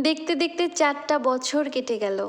দেখতে দেখতে 4টা বছর কেটে গেল।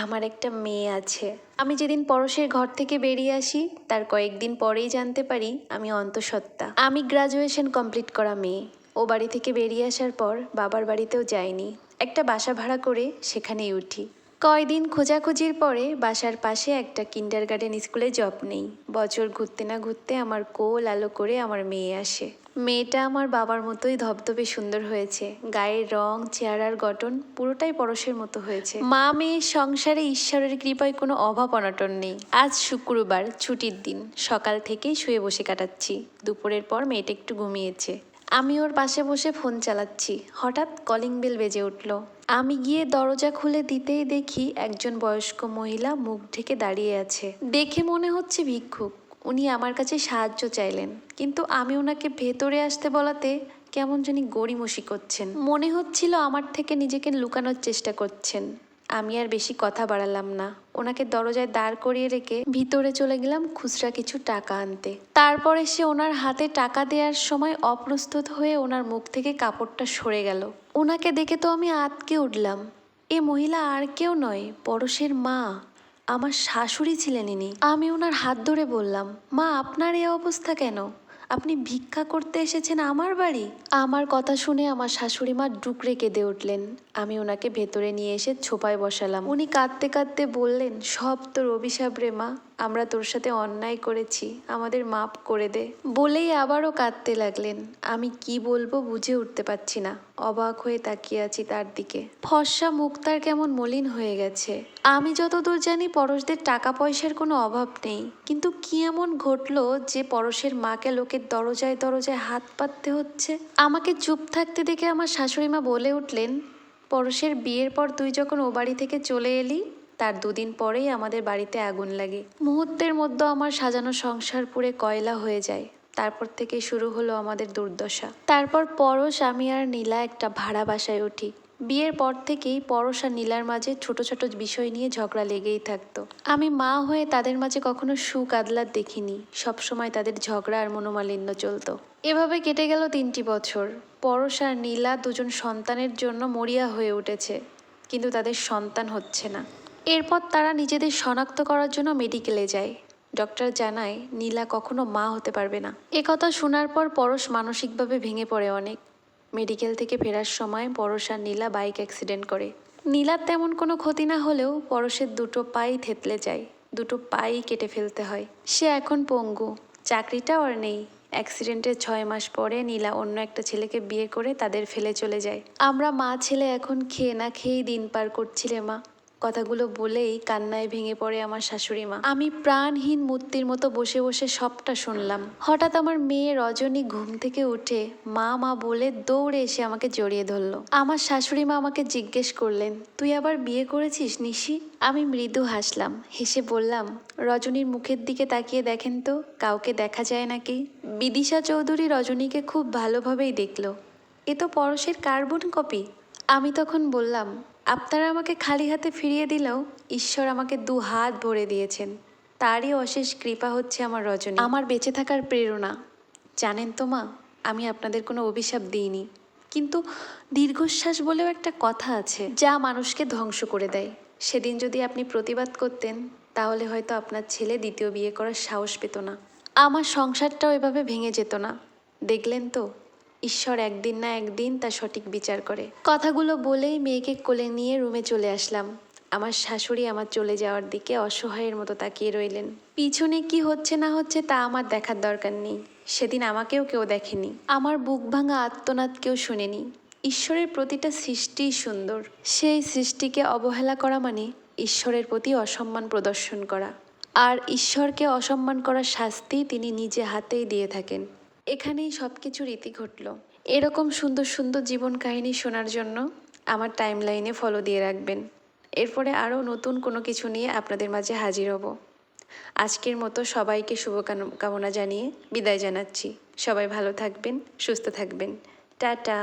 আমার একটা মেয়ে আছে। আমি যেদিন পরশের ঘর থেকে বেরিয়ে আসি তার কয়েকদিন পরেই জানতে পারি আমি অন্তঃসত্ত্বা। আমি গ্রাজুয়েশন কমপ্লিট করা মেয়ে। ও বাড়ি থেকে বেরিয়ে আসার পর বাবার বাড়িতেও যাইনি, একটা বাসা ভাড়া করে সেখানেই উঠি। কয়দিন খোঁজাখুঁজির পরে বাসার পাশে একটা কিন্ডারগার্টেন স্কুলে জব নেই। বছর ঘুরতে না ঘুরতে আমার কোল আলো করে আমার মেয়ে আসে। মেয়েটা আমার বাবার মতোই ধবধবে সুন্দর হয়েছে। গায়ের রং, চেহারার গঠন পুরোটাই পরশের মতো হয়েছে। মা মেয়ের সংসারে ঈশ্বরের কৃপায় কোনো অভাব অনটন নেই। আজ শুক্রবার, ছুটির দিন। সকাল থেকেই শুয়ে বসে কাটাচ্ছি। দুপুরের পর মেয়েটা একটু ঘুমিয়েছে। আমি ওর পাশে বসে ফোন চালাচ্ছি। হঠাৎ কলিং বেল বেজে উঠল। আমি গিয়ে দরজা খুলে দিতেই দেখি একজন বয়স্ক মহিলা মুখ ঢেকে দাঁড়িয়ে আছে। দেখে মনে হচ্ছে ভিক্ষুক। উনি আমার কাছে সাহায্য চাইলেন, কিন্তু আমি ওনাকে ভেতরে আসতে বলাতে কেমন জানি গড়িমসি করছেন। মনে হচ্ছিল আমার থেকে নিজেকে লুকানোর চেষ্টা করছেন। আমি আর বেশি কথা বাড়ালাম না। ওনাকে দরজায় দাঁড় করিয়ে রেখে ভিতরে চলে গেলাম খুচরা কিছু টাকা আনতে। তারপরে সে ওনার হাতে টাকা দেওয়ার সময় অপ্রস্তুত হয়ে ওনার মুখ থেকে কাপড়টা সরে গেল। ওনাকে দেখে তো আমি আঁতকে উঠলাম। এ মহিলা আর কেউ নয়, পরশের মা। আমার শাশুড়ি ছিলেন ইনি। আমি ওনার হাত ধরে বললাম, মা, আপনার এই অবস্থা কেন? আপনি ভিক্ষা করতে এসেছেন আমার বাড়ি? আমার কথা শুনে আমার শাশুড়ি মা ডুকরে কেঁদে উঠলেন। আমি ওনাকে ভেতরে নিয়ে এসে ছোপায় বসালাম। উনি কাঁদতে কাঁদতে বললেন, সব তোর অভিশাপ রে মা, আমরা তোর সাথে অন্যায় করেছি, আমাদের মাপ করে দে। বলেই আবারও কাঁদতে লাগলেন। আমি কি বলবো বুঝে উঠতে পারছি না। অবাক হয়ে তাকিয়ে আছি তার দিকে। ফর্সা মুখ তার কেমন মলিন হয়ে গেছে। আমি যতদূর জানি পরশদের টাকা পয়সার কোনো অভাব নেই, কিন্তু কি এমন ঘটলো যে পরশের মাকে লোকের দরজায় দরজায় হাত পাততে হচ্ছে? আমাকে চুপ থাকতে দেখে আমার শাশুড়ি মা বলে উঠলেন, পরশের বিয়ের পর তুই যখন ও বাড়ি থেকে চলে এলি তার দুদিন পরেই আমাদের বাড়িতে আগুন লাগে। মুহূর্তের মধ্যে আমার সাজানো সংসার পুড়ে কয়লা হয়ে যায়। তারপর থেকে শুরু হলো আমাদের দুর্দশা। তারপর পরশ, আমি আর নীলা একটা ভাড়া বাসায় উঠি। বিয়ের পর থেকেই পরশ আর নীলার মাঝে ছোট ছোট বিষয় নিয়ে ঝগড়া লেগেই থাকতো। আমি মা হয়ে তাদের মাঝে কখনো সুখ আহ্লাদ দেখিনি। সবসময় তাদের ঝগড়া আর মনোমালিন্য চলতো। এভাবে কেটে গেল 3টি বছর। পরশ আর নীলা দুজন সন্তানের জন্য মরিয়া হয়ে উঠেছে, কিন্তু তাদের সন্তান হচ্ছে না। এরপর তারা নিজেদের শনাক্ত করার জন্য মেডিকেলে যায়। ডক্টর জানায় নীলা কখনো মা হতে পারবে না। কথা শোনার পর পরশ মানসিকভাবে ভেঙে পড়ে অনেক। মেডিকেল থেকে ফেরার সময় পরশ আর নীলা বাইক অ্যাক্সিডেন্ট করে। নীলার তেমন কোনো ক্ষতি না হলেও পরশের দুটো পাই থেতলে যায়, দুটো পাই কেটে ফেলতে হয়। সে এখন পঙ্গু, চাকরিটাও আর নেই। অ্যাক্সিডেন্টের 6 মাস পরে নীলা অন্য একটা ছেলেকে বিয়ে করে তাদের ফেলে চলে যায়। আমরা মা ছেলে এখন খেয়ে না খেয়েই দিন পার করছি রে মা। কথাগুলো বলেই কান্নায় ভেঙে পড়ে আমার শাশুড়ি মা। আমি প্রাণহীন মূর্তির মতো বসে বসে সবটা শুনলাম। হঠাৎ আমার মেয়ে রজনী ঘুম থেকে উঠে মা মা বলে দৌড়ে এসে আমাকে জড়িয়ে ধরলো। আমার শাশুড়ি মা আমাকে জিজ্ঞেস করলেন, তুই আবার বিয়ে করেছিস নিশি? আমি মৃদু হাসলাম। হেসে বললাম, রজনীর মুখের দিকে তাকিয়ে দেখেন তো, কাউকে দেখা যায় নাকি? বিদিশা চৌধুরী রজনীকে খুব ভালোভাবেই দেখলো। এ তো পরশের কার্বন কপি। আমি তখন বললাম, আপনারা আমাকে খালি হাতে ফিরিয়ে দিলেও ঈশ্বর আমাকে 2 হাত ভরে দিয়েছেন। তারই অশেষ কৃপা হচ্ছে আমার রজনী, আমার বেঁচে থাকার প্রেরণা। জানেন তো মা, আমি আপনাদের কোনো অভিশাপ দিইনি, কিন্তু দীর্ঘশ্বাস বলেও একটা কথা আছে যা মানুষকে ধ্বংস করে দেয়। সেদিন যদি আপনি প্রতিবাদ করতেন তাহলে হয়তো আপনার ছেলে দ্বিতীয় বিয়ে করার সাহস পেত না। আমার সংসারটাও এভাবে ভেঙে যেত না। দেখলেন তো, ঈশ্বর একদিন না একদিন তার সঠিক বিচার করে। কথাগুলো বলেই মেয়েকে কোলে নিয়ে রুমে চলে আসলাম। আমার শাশুড়ি আমার চলে যাওয়ার দিকে অসহায়ের মতো তাকিয়ে রইলেন। পিছনে কি হচ্ছে না হচ্ছে তা আমার দেখার দরকার নেই। সেদিন আমাকেও কেউ দেখেনি, আমার বুক ভাঙা আর্তনাদ কেউ শুনেনি। ঈশ্বরের প্রতিটা সৃষ্টিই সুন্দর। সেই সৃষ্টিকে অবহেলা করা মানে ঈশ্বরের প্রতি অসম্মান প্রদর্শন করা। আর ঈশ্বরকে অসম্মান করার শাস্তি তিনি নিজে হাতেই দিয়ে থাকেন। এখানেই সব কিছুর ইতি ঘটল। এরকম সুন্দর সুন্দর জীবন কাহিনী শোনার জন্য আমার টাইমলাইনে ফলো দিয়ে রাখবেন। এরপরে আরও নতুন কোনো কিছু নিয়ে আপনাদের মাঝে হাজির হব। আজকের মতো সবাইকে শুভকামনা জানিয়ে বিদায় জানাচ্ছি। সবাই ভালো থাকবেন, সুস্থ থাকবেন। টাটা।